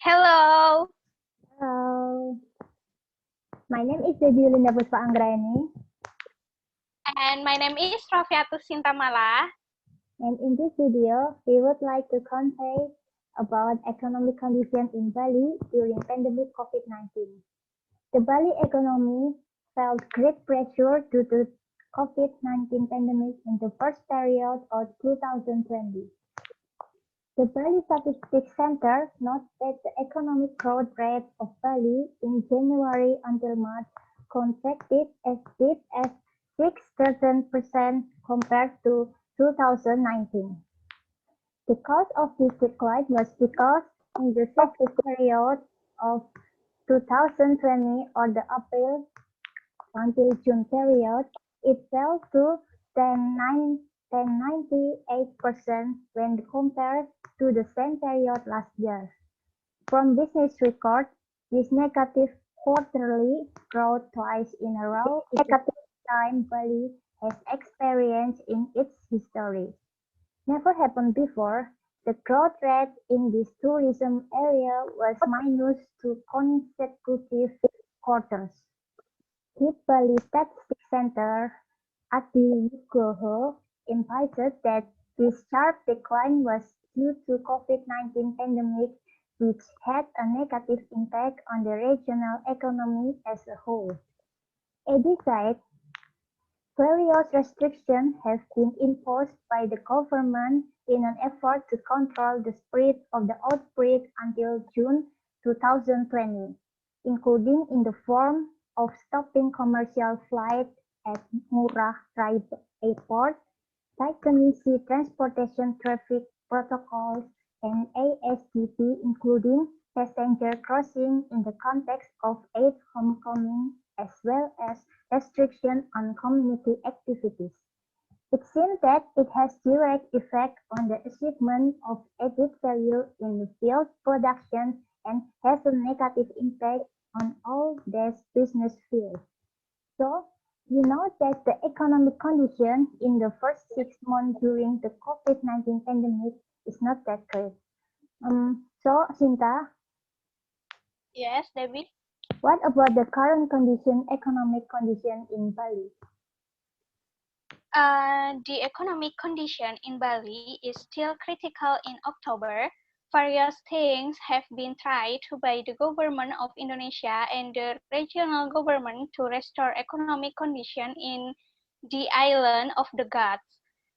Hello, Hello, my name is Juliana Puspa Anggraini, and my name is Rofiatus Sintamala. and in this video, we would like to convey about economic conditions in Bali during pandemic COVID-19. The Bali economy felt great pressure due to COVID-19 pandemic in the first period of 2020. The Bali Statistics Center notes that the economic growth rate of Bali in January until March contracted as deep as 6% compared to 2019. The cause of this decline was because in the same period of 2020 or the April until June period, it fell to 98% when compared to the same period last year. From business record, this negative quarterly growth twice in a row is the first time Bali has experienced in its history. Never happened before, the growth rate in this tourism area was minus 2 consecutive quarters. Head Bali Statistics Center, Adi Nugroho, emphasized that this sharp decline was due to COVID-19 pandemic, which had a negative impact on the regional economy as a whole. At this side, various restrictions have been imposed by the government in an effort to control the spread of the outbreak until June 2020, including in the form of stopping commercial flights at Ngurah Rai Airport, tightening sea transportation traffic protocols, and ASDP, including passenger crossing in the context of Eid homecoming, as well as restriction on community activities. It seems that it has direct effect on the achievement of added value in the field production and has a negative impact on all these business fields. So, you know that the economic condition in the first 6 months during the COVID-19 pandemic is not that great. So, Sinta, Yes, David. what about the current economic condition in Bali? The economic condition in Bali is still critical in October. Various things have been tried by the government of Indonesia and the regional government to restore economic condition in the island of the gods.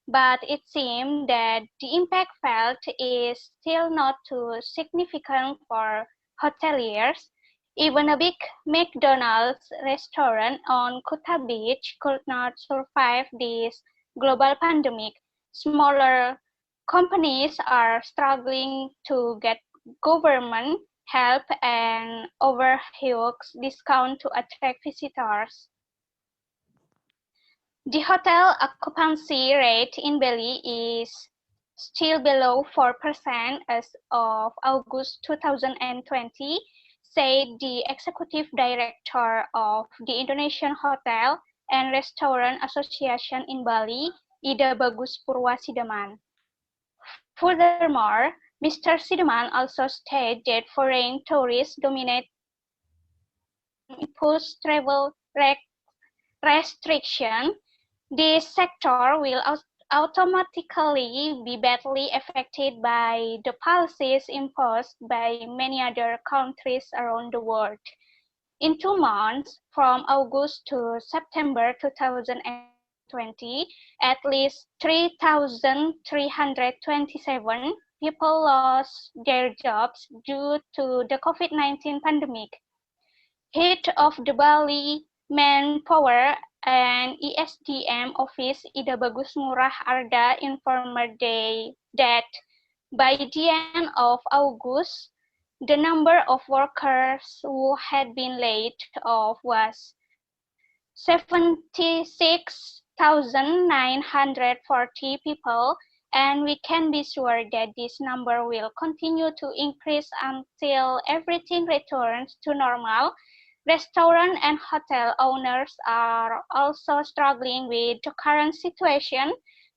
But it seems that the impact felt is still not too significant for hoteliers. Even a big McDonald's restaurant on Kuta Beach could not survive this global pandemic. Smaller companies are struggling to get government help and overhuge discount to attract visitors. The hotel occupancy rate in Bali is still below 4% as of August 2020, said the executive director of the Indonesian Hotel and Restaurant Association in Bali, Ida Bagus Purwasidaman. Furthermore, Mr. Sidaman also stated that foreign tourists dominate impose travel restriction. This sector will automatically be badly affected by the policies imposed by many other countries around the world. In 2 months, from August to September 2020, at least 3,327 people lost their jobs due to the COVID-19 pandemic. Head of the Bali Manpower and ESDM Office, Ida Bagus Ngurah Arda, informed that by the end of August, the number of workers who had been laid off was 76,940 people, and we can be sure that this number will continue to increase until everything returns to normal. Restaurant and hotel owners are also struggling with the current situation.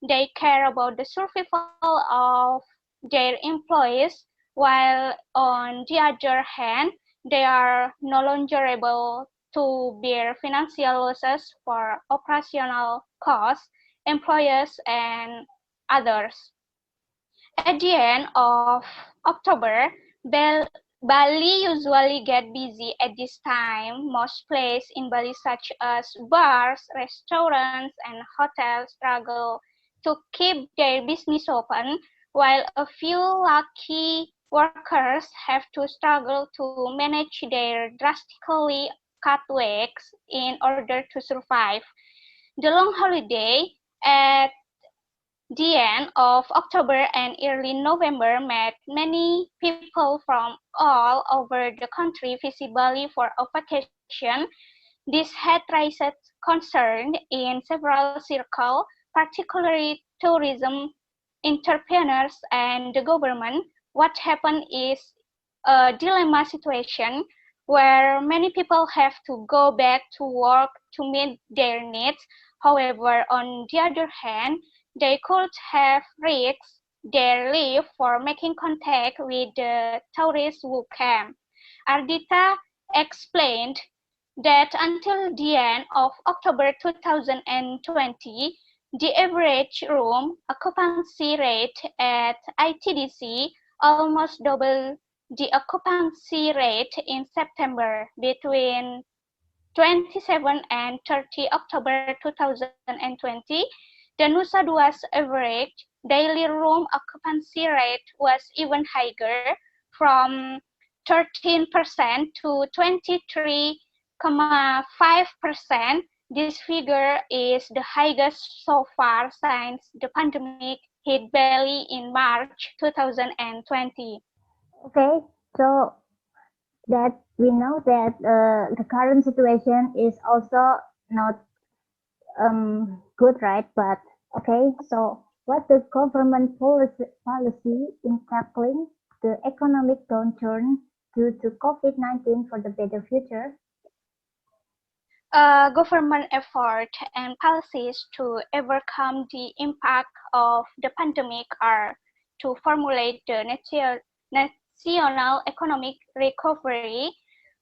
They care about the survival of their employees while on the other hand, they are no longer able to bear financial losses for operational costs, employers, and others. At the end of October, Bali usually get busy at this time. Most places in Bali, such as bars, restaurants, and hotels, struggle to keep their business open, while a few lucky workers have to struggle to manage their drastically cut wages in order to survive. The long holiday at the end of October and early November met many people from all over the country visit Bali for a vacation. This had raised concern in several circles, particularly tourism entrepreneurs and the government. What happened is a dilemma situation where many people have to go back to work to meet their needs. However, on the other hand, they could have risked their life for making contact with the tourists who came. Ardita explained that until the end of October 2020, the average room occupancy rate at ITDC almost doubled the occupancy rate in September. Between 27 and 30 October 2020, the Nusa Dua's average daily room occupancy rate was even higher, from 13% to 23.5%. This figure is the highest so far since the pandemic hit Bali in March 2020. Okay, so that we know that the current situation is also not good, right? But okay, so what the government policy in tackling the economic downturn due to COVID-19 for the better future? Government effort and policies to overcome the impact of the pandemic are to formulate the National Economic Recovery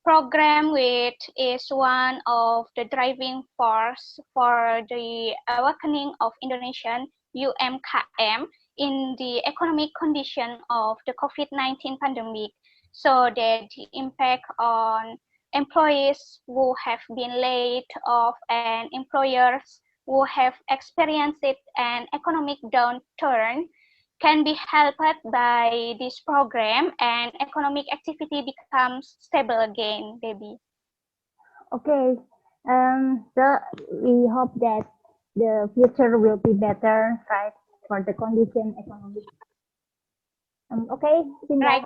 Program, which is one of the driving force for the awakening of Indonesian UMKM in the economic condition of the COVID-19 pandemic, so that the impact on employees who have been laid off and employers who have experienced an economic downturn can be helped by this program and economic activity becomes stable again, baby. Okay, so we hope that the future will be better, right, for the condition economic. Okay, Sinta. Right.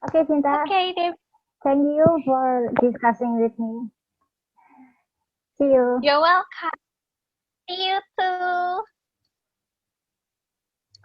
Okay, Sinta. Okay, Debbie. Thank you for discussing with me. See you. You're welcome. See you too.